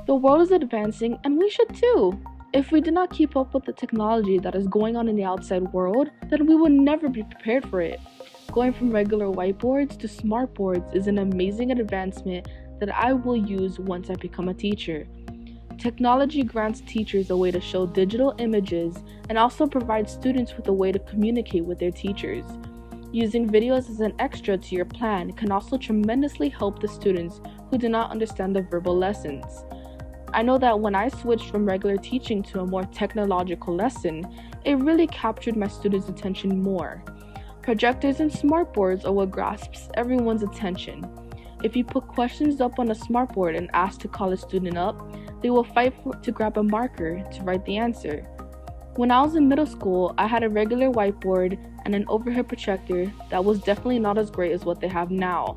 The world is advancing and we should too. If we did not keep up with the technology that is going on in the outside world, then we would never be prepared for it. Going from regular whiteboards to smart boards is an amazing advancement that I will use once I become a teacher. Technology grants teachers a way to show digital images and also provides students with a way to communicate with their teachers. Using videos as an extra to your plan can also tremendously help the students who do not understand the verbal lessons. I know that when I switched from regular teaching to a more technological lesson, it really captured my students' attention more. Projectors and smartboards are what grasps everyone's attention. If you put questions up on a smartboard and ask to call a student up, they will fight to grab a marker to write the answer. When I was in middle school, I had a regular whiteboard and an overhead projector that was definitely not as great as what they have now.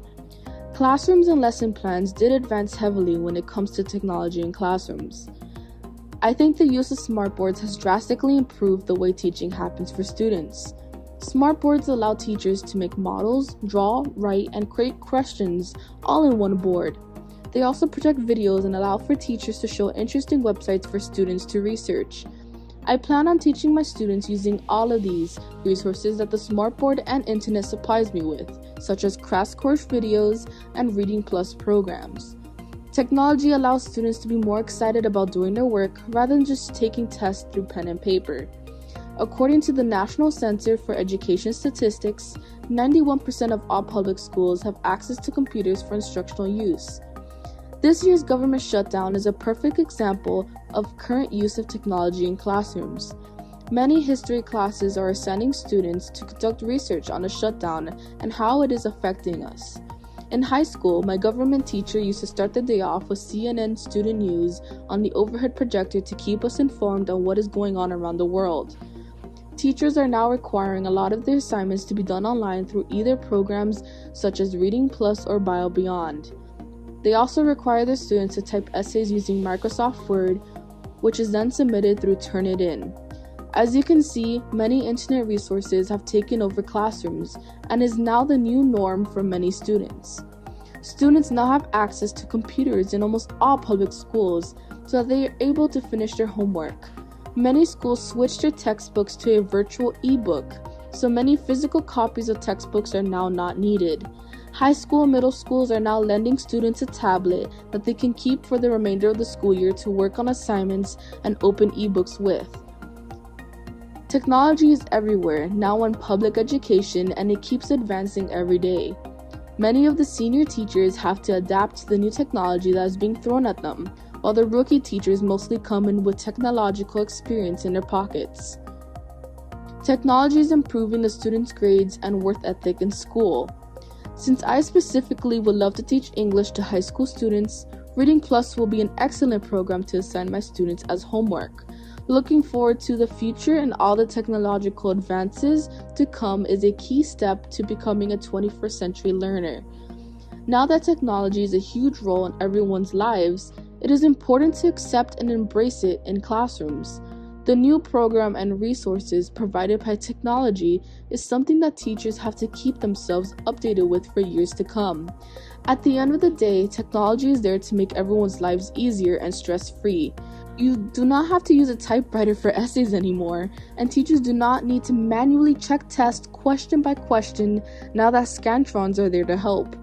Classrooms and lesson plans did advance heavily when it comes to technology in classrooms. I think the use of smartboards has drastically improved the way teaching happens for students. Smartboards allow teachers to make models, draw, write, and create questions all in one board. They also project videos and allow for teachers to show interesting websites for students to research. I plan on teaching my students using all of these resources that the smartboard and internet supplies me with, such as crash course videos and Reading Plus programs. Technology allows students to be more excited about doing their work rather than just taking tests through pen and paper. According to the National Center for Education Statistics, 91% of all public schools have access to computers for instructional use. This year's government shutdown is a perfect example of current use of technology in classrooms. Many history classes are assigning students to conduct research on the shutdown and how it is affecting us. In high school, my government teacher used to start the day off with CNN student news on the overhead projector to keep us informed on what is going on around the world. Teachers are now requiring a lot of their assignments to be done online through either programs such as Reading Plus or Bio Beyond. They also require their students to type essays using Microsoft Word, which is then submitted through Turnitin. As you can see, many internet resources have taken over classrooms and is now the new norm for many students. Students now have access to computers in almost all public schools so that they are able to finish their homework. Many schools switched their textbooks to a virtual ebook, so many physical copies of textbooks are now not needed. High school and middle schools are now lending students a tablet that they can keep for the remainder of the school year to work on assignments and open ebooks with. Technology is everywhere now in public education, and it keeps advancing every day. Many of the senior teachers have to adapt to the new technology that is being thrown at them, while the rookie teachers mostly come in with technological experience in their pockets. Technology is improving the students' grades and work ethic in school. Since I specifically would love to teach English to high school students, Reading Plus will be an excellent program to assign my students as homework. Looking forward to the future, and all the technological advances to come is a key step to becoming a 21st century learner. Now that technology is a huge role in everyone's lives, it is important to accept and embrace it in classrooms. The new program and resources provided by technology is something that teachers have to keep themselves updated with for years to come. At the end of the day, technology is there to make everyone's lives easier and stress-free. You do not have to use a typewriter for essays anymore, and teachers do not need to manually check tests question by question now that Scantrons are there to help.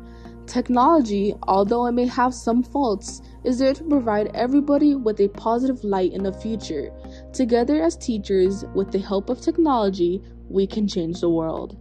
Technology, although it may have some faults, is there to provide everybody with a positive light in the future. Together as teachers, with the help of technology, we can change the world.